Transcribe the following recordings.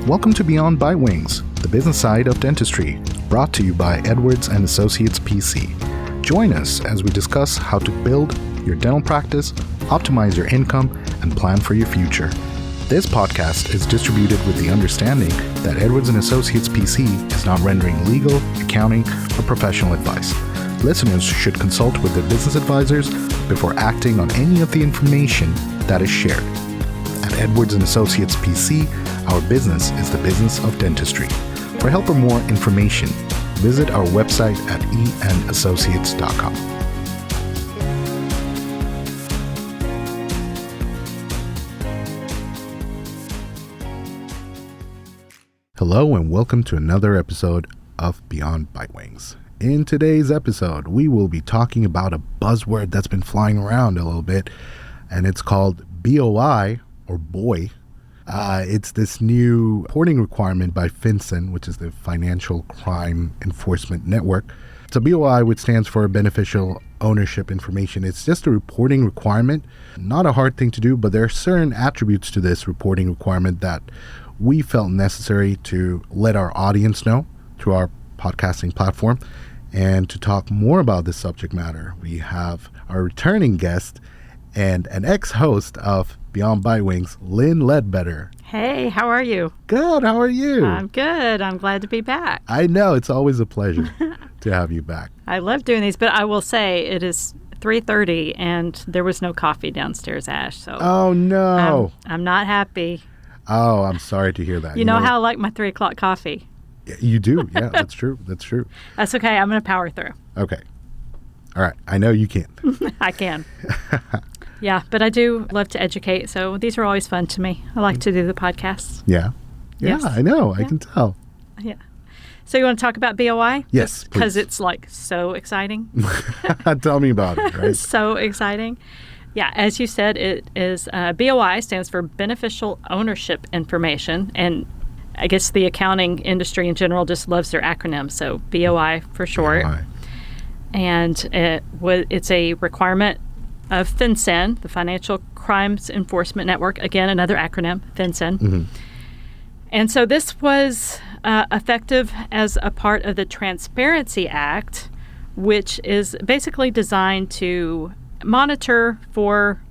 Welcome to Beyond by Wings, the business side of dentistry, brought to you by Edwards & Associates PC. Join us as we discuss how to build your dental practice, optimize your income, and plan for your future. This podcast is distributed with the understanding that Edwards & Associates PC is not rendering legal, accounting, or professional advice. Listeners should consult with their business advisors before acting on any of the information that is shared. At Edwards & Associates PC, our business is the business of dentistry. For help or more information, visit our website at enassociates.com. Hello and welcome to another episode of Beyond by Wings. In today's episode, we will be talking about a buzzword that's been flying around a little bit, and it's called BOI, or BOI. It's this new reporting requirement by FinCEN, which is the Financial Crime Enforcement Network. So BOI, which stands for Beneficial Ownership Information. It's just a reporting requirement, not a hard thing to do, but there are certain attributes to this reporting requirement that we felt necessary to let our audience know through our podcasting platform. And to talk more about this subject matter, we have our returning guest and an ex-host of Beyond by Wings, Lynne Ledbetter. Hey, how are you? Good. How are you? I'm good. I'm glad to be back. I know. It's always a pleasure to have you back. I love doing these, but I will say it is 3:30 and there was no coffee downstairs, Ash. So oh, no. I'm not happy. Oh, I'm sorry to hear that. You know how I like my 3 o'clock coffee? You do. Yeah, that's true. That's true. That's okay. I'm going to power through. Okay. All right. I know you can. I can. Yeah, but I do love to educate, so these are always fun to me. I like to do the podcasts. Yeah. Yeah, Yes. I know. Yeah. I can tell. Yeah. So you want to talk about BOI? Yes, Because please. it's like so exciting. Tell me about it, right? So exciting. Yeah, as you said, it is BOI stands for Beneficial Ownership Information, and I guess the accounting industry in general just loves their acronyms, so BOI for short. BOI. And it's a requirement of FinCEN, the Financial Crimes Enforcement Network, again, another acronym, FinCEN. Mm-hmm. And so this was effective as a part of the Transparency Act, which is basically designed to monitor for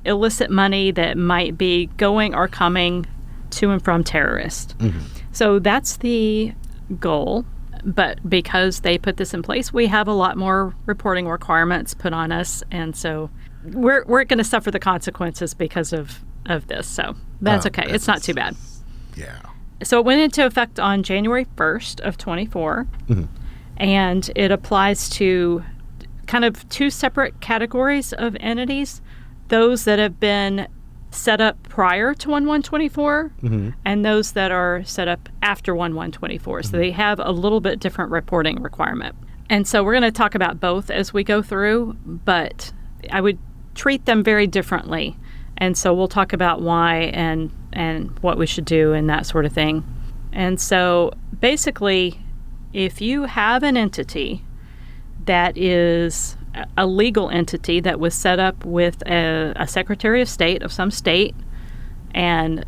illicit money that might be going or coming to and from terrorists. Mm-hmm. So that's the goal. But because they put this in place, we have a lot more reporting requirements put on us. And so we're going to suffer the consequences because of this. So that's okay. It's not too bad. Yeah. So it went into effect on January 1st of 24. Mm-hmm. And it applies to kind of 2 separate categories of entities. Those that have been set up prior to 1/1/24 Mm-hmm. and those that are set up after 1/1/24. So they have a little bit different reporting requirement. And so we're going to talk about both as we go through, but I would treat them very differently. And so we'll talk about why and what we should do and that sort of thing. And so basically, if you have an entity that is a legal entity that was set up with a Secretary of State of some state, and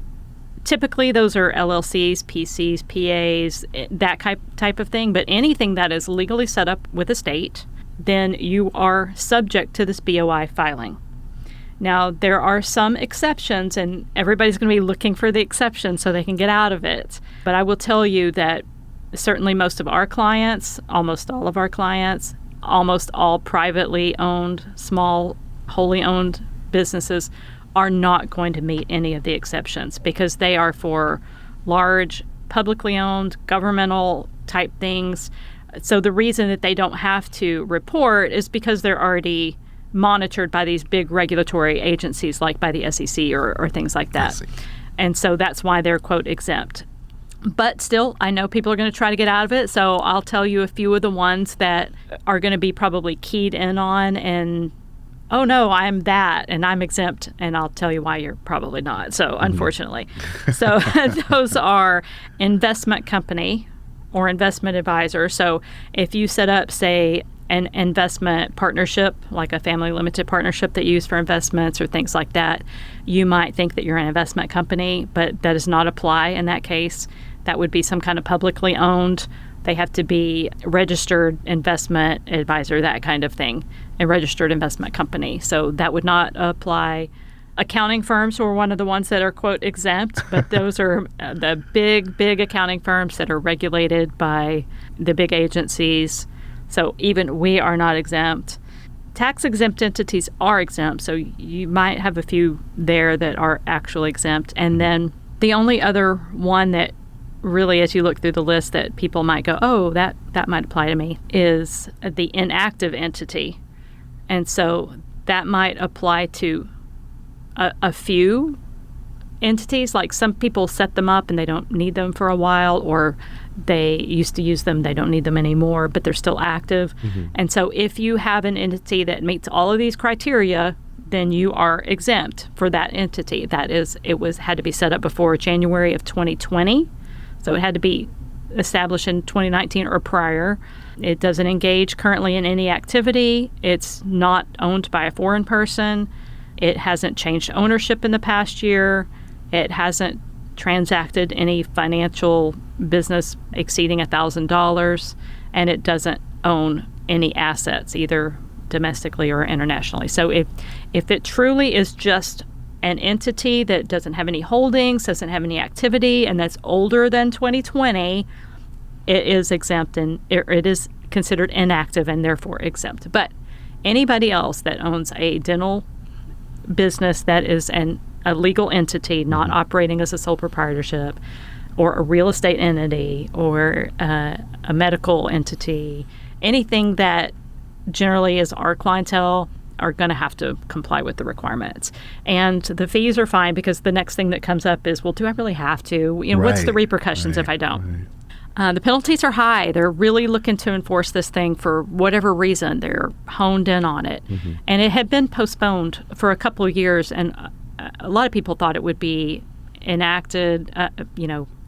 typically those are LLCs, PCs, PAs, that type of thing, but anything that is legally set up with a state, then you are subject to this BOI filing. Now, there are some exceptions, and everybody's going to be looking for the exception so they can get out of it. But I will tell you that certainly most of our clients, almost all of our clients, almost all privately owned, small, wholly owned businesses are not going to meet any of the exceptions because they are for large, publicly owned, governmental type things. So the reason that they don't have to report is because they're already monitored by these big regulatory agencies like by the SEC or things like that. And so that's why they're, quote, exempt. But still, I know people are going to try to get out of it, so I'll tell you a few of the ones that are going to be probably keyed in on and, oh, no, I'm that, and I'm exempt, and I'll tell you why you're probably not, so unfortunately. So those are investment company or investment advisor. So if you set up, say, an investment partnership, like a family limited partnership that you use for investments or things like that, you might think that you're an investment company, but that does not apply in that case. That would be some kind of publicly owned. They have to be registered investment advisor, that kind of thing, a registered investment company. So that would not apply. Accounting firms were one of the ones that are, quote, exempt, but those are the big accounting firms that are regulated by the big agencies. So even we are not exempt. Tax-exempt entities are exempt, so you might have a few there that are actually exempt. And then the only other one that really, as you look through the list, that people might go, oh, that might apply to me, is the inactive entity. And so that might apply to a few entities. Like some people set them up and they don't need them for a while, or they used to use them, they don't need them anymore, but they're still active. And so if you have an entity that meets all of these criteria, then you are exempt for that entity. That is, had to be set up before January of 2020. So it had to be established in 2019 or prior. It doesn't engage currently in any activity. It's not owned by a foreign person. It hasn't changed ownership in the past year. It hasn't transacted any financial business exceeding $1,000, and it doesn't own any assets, either domestically or internationally. So if it truly is just an entity that doesn't have any holdings, doesn't have any activity, and that's older than 2020, it is exempt, and it is considered inactive and therefore exempt. But anybody else that owns a dental business that is a legal entity, not operating as a sole proprietorship, or a real estate entity, or a medical entity, anything that generally is our clientele, are going to have to comply with the requirements. And the fees are fine, because the next thing that comes up is, well, do I really have to? What's the repercussions if I don't? The penalties are high. They're really looking to enforce this thing for whatever reason. They're honed in on it. And it had been postponed for a couple of years, and a lot of people thought it would be enacted,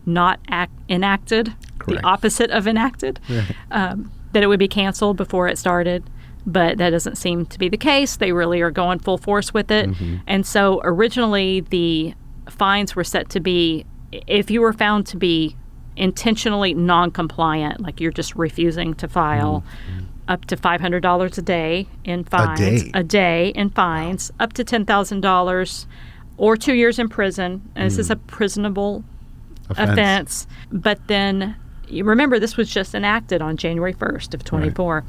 not enacted, Correct. the opposite of enacted, that it would be canceled before it started. But that doesn't seem to be the case. They really are going full force with it. And so originally the fines were set to be, if you were found to be intentionally non-compliant, like you're just refusing to file, up to $500 a day in fines. A day in fines, up to $10,000, or 2 years in prison. And this is a prisonable offense. But then, you remember, this was just enacted on January 1st of 24,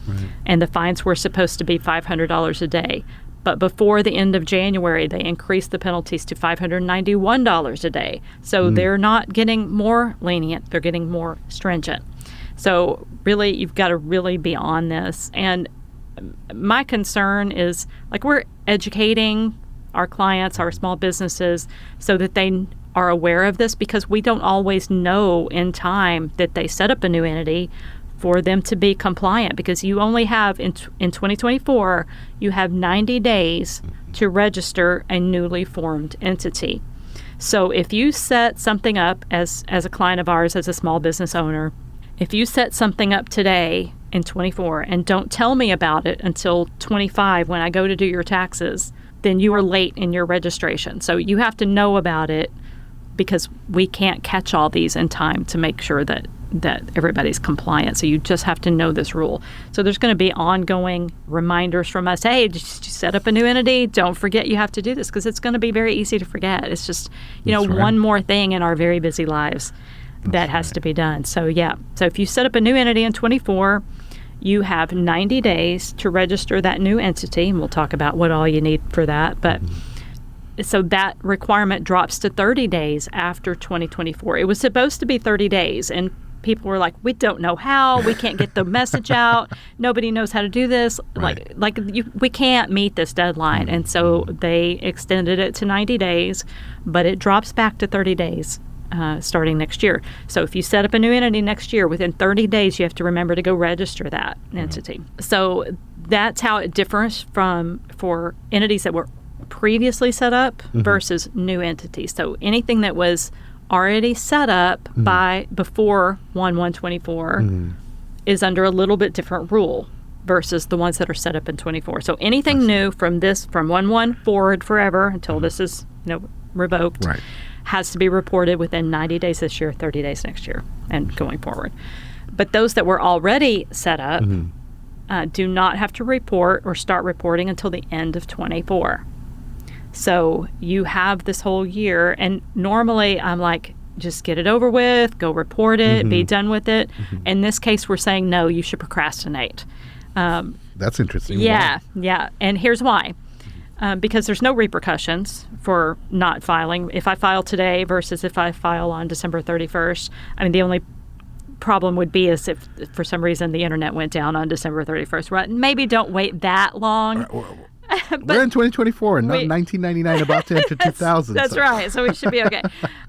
and the fines were supposed to be $500 a day. But before the end of January, they increased the penalties to $591 a day. So they're not getting more lenient, they're getting more stringent. So really, you've got to really be on this. And my concern is, like, we're educating our clients, our small businesses, so that they are aware of this, because we don't always know in time that they set up a new entity for them to be compliant, because you only have, in 2024, you have 90 days to register a newly formed entity. So if you set something up as a client of ours, as a small business owner, if you set something up today in 24 and don't tell me about it until 25 when I go to do your taxes, then you are late in your registration. So you have to know about it, because we can't catch all these in time to make sure that everybody's compliant. So you just have to know this rule. So there's going to be ongoing reminders from us. Hey, did you set up a new entity? Don't forget you have to do this, because it's going to be very easy to forget. It's just, one more thing in our very busy lives that has to be done. So yeah. So if you set up a new entity in 24, you have 90 days to register that new entity, and we'll talk about what all you need for that. But so that requirement drops to 30 days after 2024. It was supposed to be 30 days, and people were like, we don't know how. We can't get the message out. Nobody knows how to do this. Right. We can't meet this deadline. And so they extended it to 90 days, but it drops back to 30 days starting next year. So if you set up a new entity next year, within 30 days, you have to remember to go register that entity. So that's how it differs for entities that were previously set up versus new entities. So anything that was already set up by before 1/1/24 is under a little bit different rule versus the ones that are set up in 24. So anything new from 1/1 forward forever until this is revoked has to be reported within 90 days this year, 30 days next year, and going forward. But those that were already set up do not have to report or start reporting until the end of 24. So you have this whole year, and normally I'm like, just get it over with, go report it, be done with it. In this case, we're saying, no, you should procrastinate. That's interesting. Yeah, yeah. And here's why. Because there's no repercussions for not filing. If I file today versus if I file on December 31st, I mean, the only problem would be is if for some reason the internet went down on December 31st. Right? Maybe don't wait that long. We're in 2024, not 1999, about to enter 2000. That's right. So we should be okay.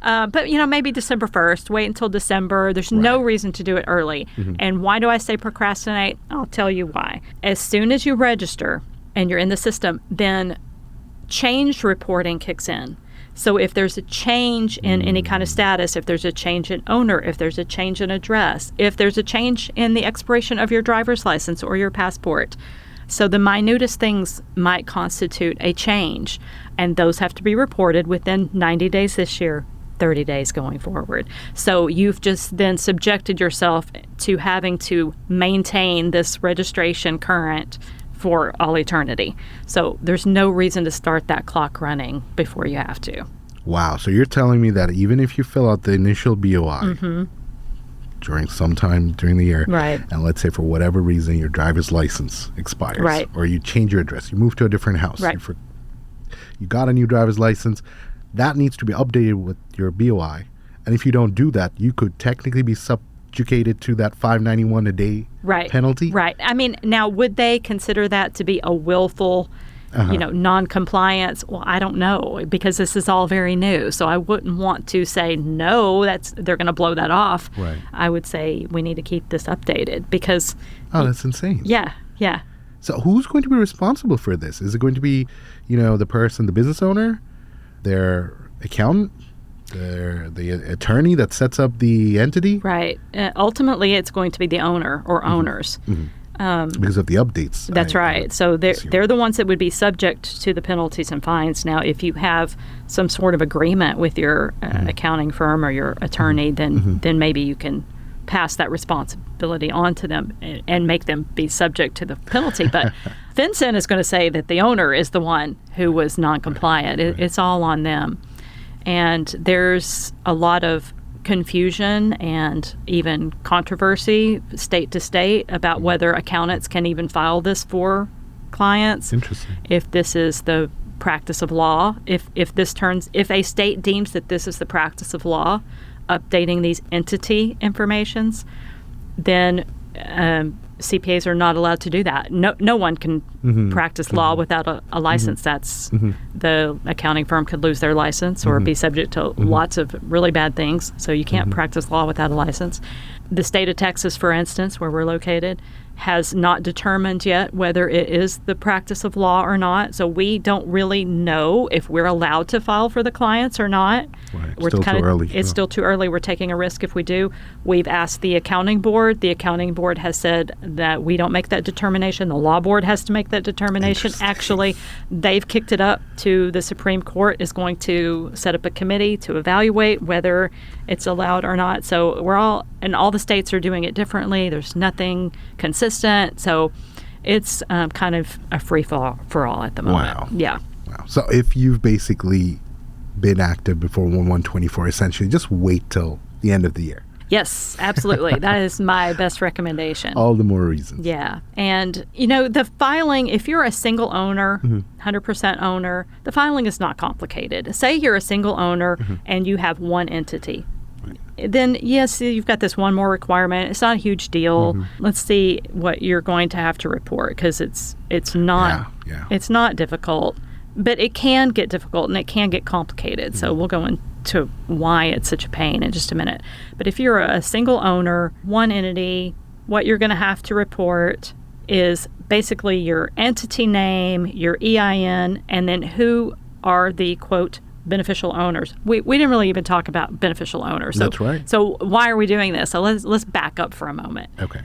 But, maybe December 1st. Wait until December. There's no reason to do it early. And why do I say procrastinate? I'll tell you why. As soon as you register and you're in the system, then change reporting kicks in. So if there's a change in any kind of status, if there's a change in owner, if there's a change in address, if there's a change in the expiration of your driver's license or your passport, so the minutest things might constitute a change, and those have to be reported within 90 days this year, 30 days going forward. So you've just then subjected yourself to having to maintain this registration current for all eternity. So there's no reason to start that clock running before you have to. Wow. So you're telling me that even if you fill out the initial BOI, during sometime during the year, and let's say for whatever reason your driver's license expires, or you change your address, you move to a different house, you got a new driver's license, that needs to be updated with your BOI. And if you don't do that, you could technically be subjugated to that $5.91 a day penalty. Right. I mean, now would they consider that to be a willful non-compliance? Well, I don't know, because this is all very new. So I wouldn't want to say, no, they're going to blow that off. Right. I would say we need to keep this updated because... Oh, that's insane. Yeah, yeah. So who's going to be responsible for this? Is it going to be, the person, the business owner, their accountant, the attorney that sets up the entity? Right. Ultimately, it's going to be the owner or owners. Because of the updates. That's right. So they're the ones that would be subject to the penalties and fines. Now, if you have some sort of agreement with your accounting firm or your attorney, then maybe you can pass that responsibility on to them and make them be subject to the penalty. But FinCEN is going to say that the owner is the one who was non-compliant. It's all on them. And there's a lot of confusion and even controversy state to state about whether accountants can even file this for clients. Interesting. If this is the practice of law, if a state deems that this is the practice of law, updating these entity informations, then CPAs are not allowed to do that. No one can practice law without a license. That's the accounting firm could lose their license or be subject to lots of really bad things. So you can't practice law without a license. The state of Texas, for instance, where we're located, has not determined yet whether it is the practice of law or not. So we don't really know if we're allowed to file for the clients or not. Right. We're still too early. It's still too early. We're taking a risk if we do. We've asked the accounting board. The accounting board has said that we don't make that determination. The law board has to make that determination. Actually, they've kicked it up to the Supreme Court is going to set up a committee to evaluate whether it's allowed or not. So all the states are doing it differently. There's nothing consistent. So it's kind of a free for all at the moment. Wow. Yeah. Wow. So if you've basically been active before 1/1/24, essentially just wait till the end of the year. Yes, absolutely. That is my best recommendation. All the more reasons. Yeah. And, the filing, if you're a single owner, 100% owner, the filing is not complicated. Say you're a single owner and you have one entity. Then, yes, you've got this one more requirement. It's not a huge deal. Let's see what you're going to have to report, because it's not difficult. But it can get difficult and it can get complicated. So we'll go into why it's such a pain in just a minute. But if you're a single owner, one entity, what you're going to have to report is basically your entity name, your EIN, and then who are the, quote, beneficial owners. We didn't really even talk about beneficial owners. So, that's right. So why are we doing this? So let's back up for a moment. Okay.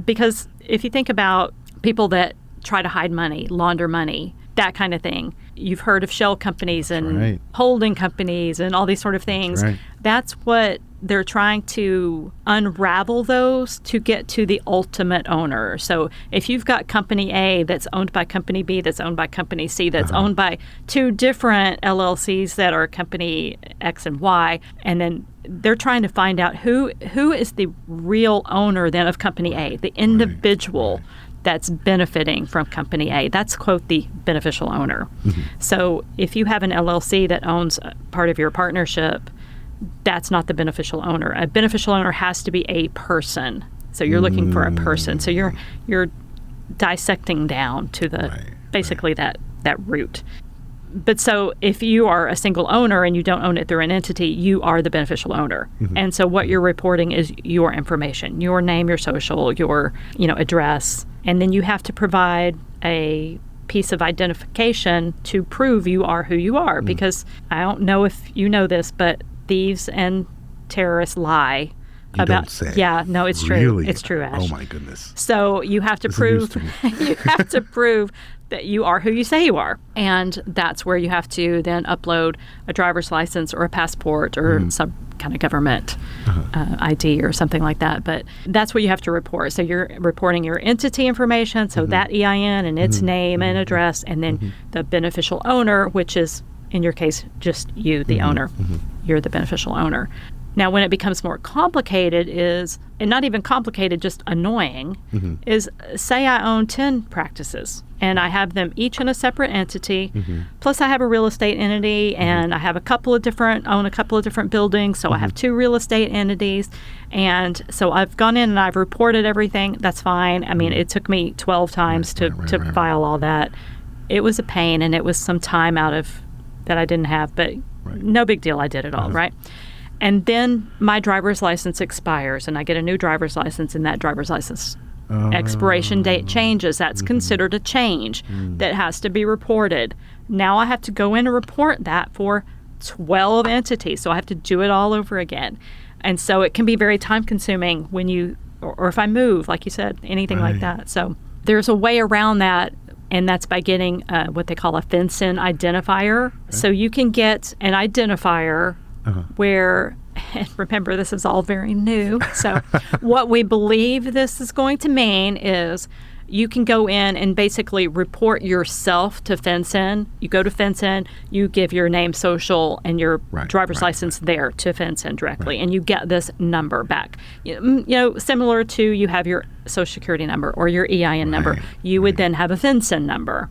Because if you think about people that try to hide money, launder money, that kind of thing. You've heard of shell companies and holding companies and all these sort of things. That's what they're trying to unravel those to get to the ultimate owner. So if you've got company A that's owned by company B, that's owned by company C, that's owned by two different LLCs that are company X and Y, and then they're trying to find out who is the real owner then of company A, the individual that's benefiting from company A. That's, quote, the beneficial owner. So if you have an LLC that owns part of your partnership, that's not the beneficial owner. A beneficial owner has to be a person. So you're looking for a person. So you're dissecting down to the basically that root. But so if you are a single owner and you don't own it through an entity, you are the beneficial owner. And so what you're reporting is your information, your name, your social, your address, and then you have to provide a piece of identification to prove you are who you are. Because I don't know if you know this, but thieves and terrorists lie You don't say. Yeah, no, it's true. Really? It's true, Ash. Oh my goodness. So you have to prove you have to prove that you are who you say you are. And that's where you have to then upload a driver's license or a passport or some kind of government ID or something like that. But that's what you have to report. So you're reporting your entity information, so that EIN and its name and address, and then the beneficial owner, which is, in your case, just you, the owner. You're the beneficial owner. Now, when it becomes more complicated is, and not even complicated, just annoying, is say I own 10 practices and I have them each in a separate entity, plus I have a real estate entity and I have own a couple of different buildings, so I have 2 real estate entities. And so I've gone in and I've reported everything. That's fine. I mean, it took me 12 times to file all that. It was a pain, and it was some time out of that I didn't have, but no big deal. I did it all, right? And then my driver's license expires, and I get a new driver's license, and that driver's license expiration date changes. That's considered a change that has to be reported. Now I have to go in and report that for 12 entities, so I have to do it all over again. And so it can be very time-consuming when you, or if I move, like you said, anything like that. So there's a way around that, and that's by getting what they call a FinCEN identifier. So you can get an identifier where, and remember, this is all very new. So what we believe this is going to mean is you can go in and basically report yourself to FinCEN. You go to FinCEN, you give your name, social, and your driver's license there to FinCEN directly, and you get this number back. You know, similar to you have your Social Security number or your EIN number. You would then have a FinCEN number.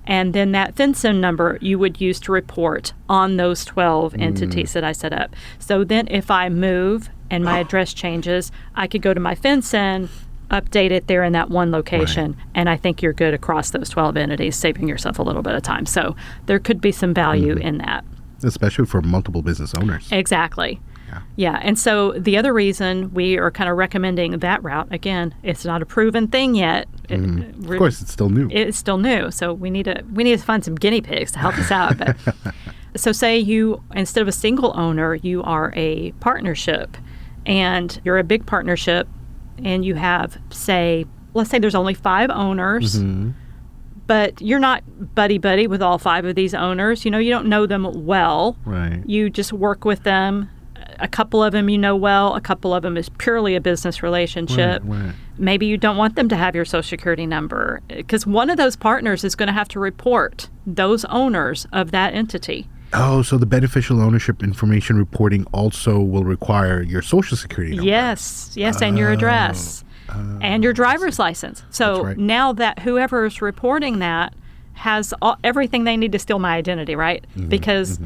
And then that FinCEN number you would use to report on those 12 entities that I set up. So then if I move and my address changes, I could go to my FinCEN, update it there in that one location, and I think you're good across those 12 entities, saving yourself a little bit of time. So there could be some value in that. Especially for multiple business owners. Exactly. Yeah, and so the other reason we are kind of recommending that route, again, it's not a proven thing yet. Of course, it's still new. It's still new, so we need to find some guinea pigs to help us out. But, so say you, instead of a single owner, you are a partnership, and you're a big partnership, and you have, let's say there's only 5 owners, but you're not buddy-buddy with all 5 of these owners. You know, you don't know them well. You just work with them. A couple of them you know well, a couple of them is purely a business relationship. Maybe you don't want them to have your Social Security number because one of those partners is going to have to report those owners of that entity. Oh, so the beneficial ownership information reporting also will require your Social Security number. Yes, and your address and your driver's license. So now that whoever is reporting that has everything they need to steal my identity, right? Because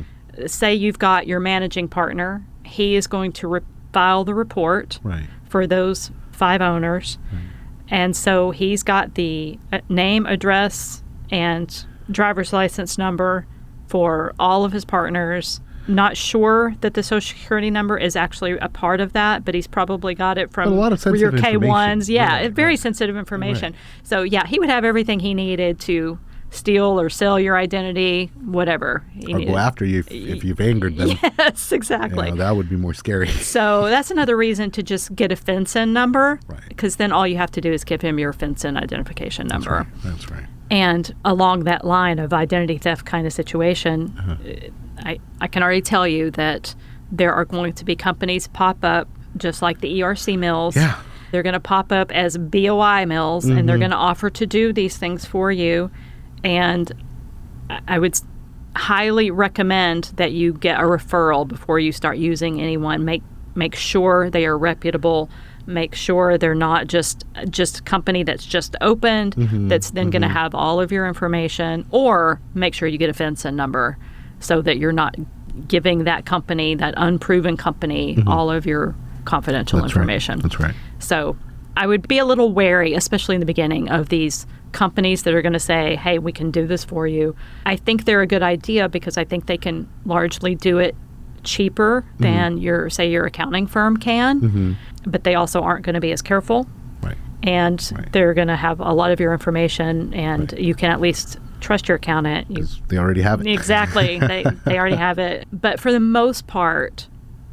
say you've got your managing partner, he is going to file the report for those 5 owners. And so he's got the name, address, and driver's license number for all of his partners. Not sure that the Social Security number is actually a part of that, but he's probably got it from your K1s. Yeah, very sensitive information. So, yeah, he would have everything he needed to steal or sell your identity, whatever. Or go after you if you've angered them. Yes, exactly. That would be more scary. So that's another reason to just get a FinCEN number, Right. because then all you have to do is give him your FinCEN identification number. That's right. And along that line of identity theft kind of situation, I can already tell you that there are going to be companies pop up just like the ERC mills. Yeah. They're going to pop up as BOI mills, and they're going to offer to do these things for you. And I would highly recommend that you get a referral before you start using anyone. Make sure they are reputable. Make sure they're not just a company that's just opened, that's then going to have all of your information, or make sure you get a FinCEN number so that you're not giving that company, that unproven company, all of your confidential information. Right. That's right. So I would be a little wary, especially in the beginning, of these companies that are going to say, hey, we can do this for you. I think they're a good idea because I think they can largely do it cheaper than your accounting firm can, but they also aren't going to be as careful. Right. And they're going to have a lot of your information, and you can at least trust your accountant. They already have it. Exactly. They already have it. But for the most part,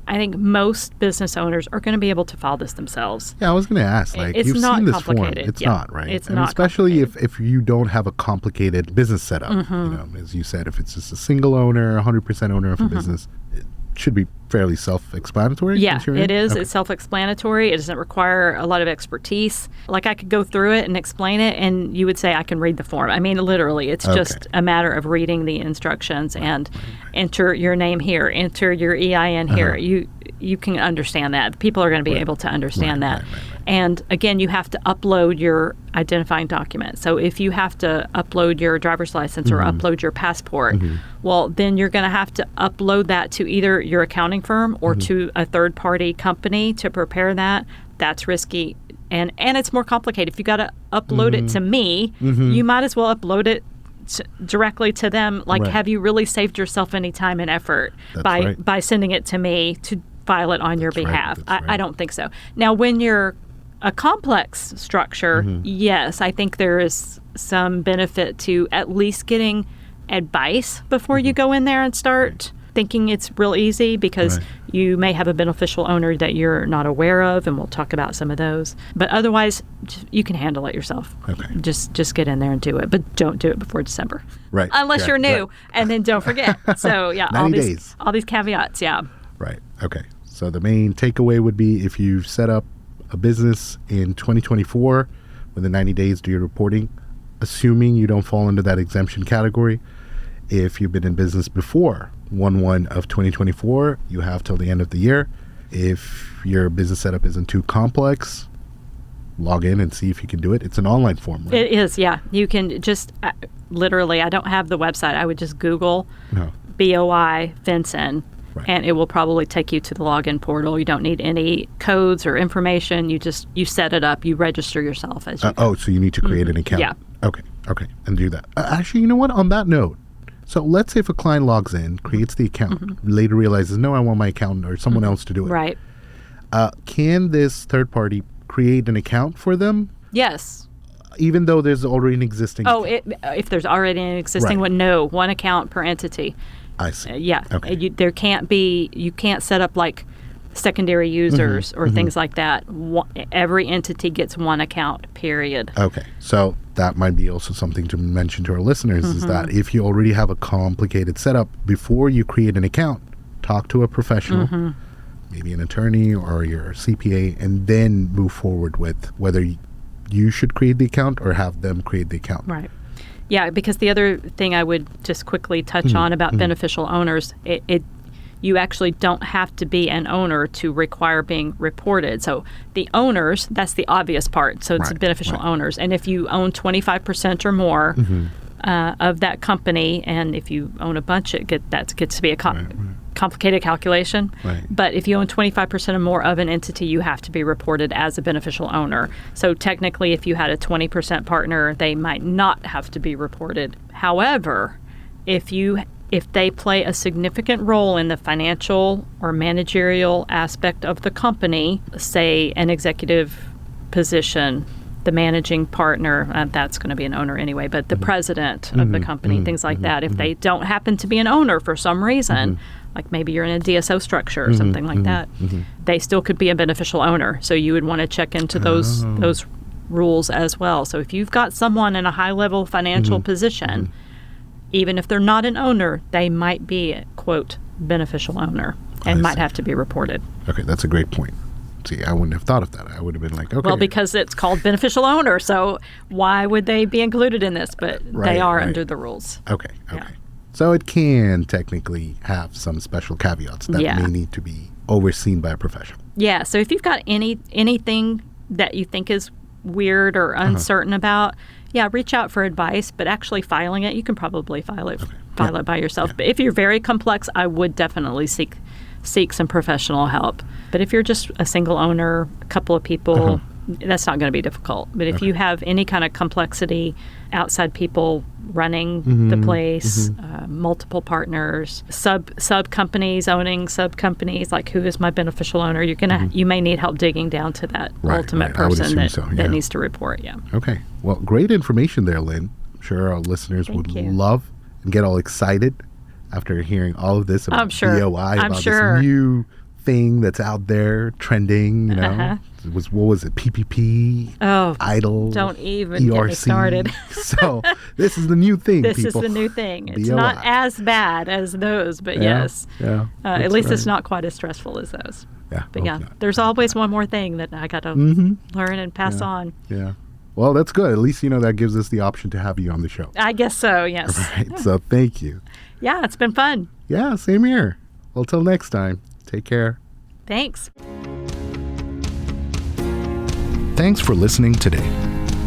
I think most business owners are going to be able to file this themselves. Yeah, I was going to ask. It's you've not seen this form. complicated. It's Yeah. not, right? It's and not especially if you don't have a complicated business setup. As you said, if it's just a single owner, 100% owner of a business, it should be fairly self-explanatory. Yeah, it is. Okay. It's self-explanatory. It doesn't require a lot of expertise. Like, I could go through it and explain it, and you would say, I can read the form. I mean, literally, it's just a matter of reading the instructions and enter your name here, enter your EIN here. You can understand that. People are going to be able to understand that. Right. And again, you have to upload your identifying document. So if you have to upload your driver's license or upload your passport, well, then you're going to have to upload that to either your accounting firm or to a third-party company to prepare that. That's risky. And it's more complicated. If you got to upload it to me, you might as well upload it directly to them. Like, have you really saved yourself any time and effort by sending it to me to file it on your behalf? I don't think so. Now, when you're a complex structure, yes, I think there is some benefit to at least getting advice before you go in there and start thinking it's real easy, because you may have a beneficial owner that you're not aware of, and we'll talk about some of those. But otherwise, you can handle it yourself. Okay. Just get in there and do it, but don't do it before December. Right. Unless you're new, and then don't forget. So, yeah, 90 days. All these caveats, yeah. Right. Okay. So the main takeaway would be, if you set up a business in 2024, within 90 days do your reporting, assuming you don't fall into that exemption category. If you've been in business before 1/1 of 2024, you have till the end of the year. If your business setup isn't too complex, log in and see if you can do it. It's an online form, right? It is, yeah. You can just, literally, I don't have the website. I would just Google BOI FinCEN. And it will probably take you to the login portal. You don't need any codes or information. You set it up. You register yourself as you go. So you need to create an account. Yeah. Okay, and do that. Actually, you know what? On that note, so let's say if a client logs in, creates the account, later realizes, no, I want my accountant or someone else to do it. Right. Can this third party create an account for them? Yes. Even though there's already an existing account? If there's already an existing one, no. One account per entity. I see. Yeah. Okay. You can't set up like secondary users or things like that. Every entity gets one account, period. Okay. So that might be also something to mention to our listeners, is that if you already have a complicated setup, before you create an account, talk to a professional, maybe an attorney or your CPA, and then move forward with whether you should create the account or have them create the account. Right. Yeah, because the other thing I would just quickly touch on about beneficial owners, you actually don't have to be an owner to require being reported. So the owners, that's the obvious part. So it's beneficial owners. And if you own 25% or more of that company, and if you own a bunch, that gets to be a complicated calculation. Right. But if you own 25% or more of an entity, you have to be reported as a beneficial owner. So technically, if you had a 20% partner, they might not have to be reported. However, if they play a significant role in the financial or managerial aspect of the company, say an executive position, the managing partner, that's going to be an owner anyway, but the president of the company, things like that. If they don't happen to be an owner for some reason, like maybe you're in a DSO structure or something like that, they still could be a beneficial owner. So you would want to check into those rules as well. So if you've got someone in a high-level financial position, even if they're not an owner, they might be a, quote, beneficial owner and might have to be reported. Okay, that's a great point. See, I wouldn't have thought of that. I would have been like, okay. Well, because it's called beneficial owner, so why would they be included in this? But they are under the rules. Okay. Yeah. So it can technically have some special caveats that may need to be overseen by a professional. Yeah, so if you've got anything that you think is weird or uncertain about, reach out for advice, but actually filing it, you can probably file it by yourself. But if you're very complex, I would definitely seek some professional help. But if you're just a single owner, a couple of people, that's not going to be difficult. But if you have any kind of complexity, outside people running the place, multiple partners, sub companies owning sub companies, like who is my beneficial owner, you may need help digging down to that ultimate person that needs to report. Yeah. Okay. Well, great information there, Lynn. I'm sure our listeners would love and get all excited after hearing all of this about BOI, about this new thing that's out there trending, what was it, PPP, IDLE, don't even ERC. Get me started. So this is the new thing, This is the new thing. It's not as bad as those, but yes. Yeah, at least it's not quite as stressful as those. Yeah. But there's always one more thing that I got to learn and pass on. Yeah. Well, that's good. At least, that gives us the option to have you on the show. I guess so, yes. Right. So thank you. Yeah, it's been fun. Yeah, same here. Well, till next time, take care. Thanks. Thanks for listening today.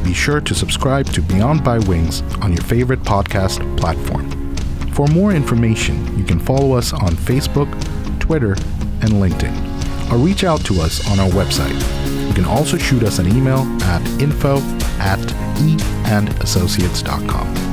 Be sure to subscribe to Beyond by Wings on your favorite podcast platform. For more information, you can follow us on Facebook, Twitter, and LinkedIn, or reach out to us on our website. You can also shoot us an email at info@eandassociates.com.